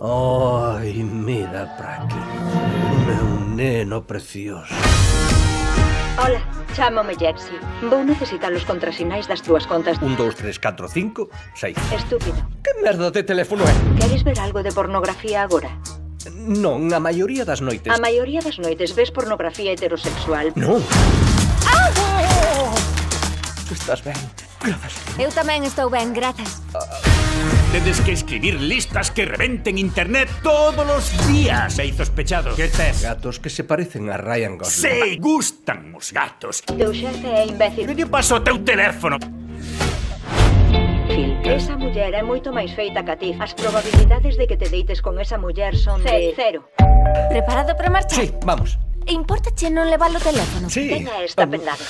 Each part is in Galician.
Ai, mira para aquí. Meu neno precioso. Hola, chámome Jexy. Vou necesitar os contrasinais das túas contas. 1, 2, 3, 4, 5, 6. Estúpido. Que merda de teléfono é? Queres ver algo de pornografía agora? Non, a maioría das noites. A maioría das noites ves pornografía heterosexual. Non. Estás ben? Grazas. Eu tamén estou ben, grazas. Tedes que escribir listas que reventen internet todos los días. Beizos pechados. Que tes? Gatos que se parecen a Ryan Gosling. Se gustan os gatos. Teu xefe é imbécil. Que lle pasa ao teu teléfono? Phil, esa muller é moito máis feita que a ti. As probabilidades de que te deites con esa muller son de cero. Preparado para marchar? Sí, vamos. Importache non levar o teléfono? Sí. Teña esta pendanga.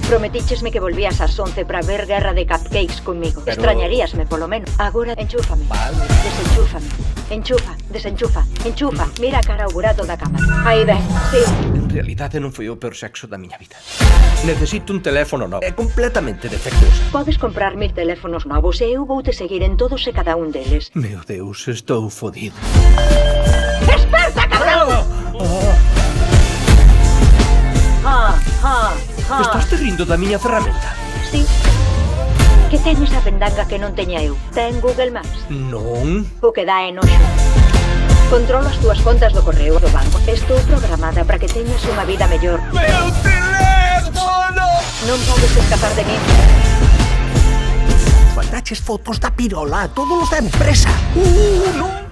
Prometichesme que volvías ás 11 para ver Guerra de Cupcakes conmigo. Pero... Extrañaríasme, polo menos. Agora, enchúfame. Vale. Desenchúfame. Enchufa, desenchufa, enchufa. Mira a cara ao burato da cama. Aí ven, sí. En realidade non foi o peor sexo da miña vida. Necesito un teléfono novo. É completamente defectuoso. Podes comprar 1000 teléfonos novos e eu voute seguir en todos e cada un deles. Meu Deus, estou fodido. Desperta, cabrón! Estás te rindo da miña ferramenta? Sí. Que ten esa pendanga que non teña eu? Ten Google Maps? Non. O que dá é noxo. Controlo as túas contas do correo do banco. Estou programada para que teñas unha vida mellor. Meu teléfono! Non podes escapar de mí. Mandaches fotos da pirola a todos os da empresa. Non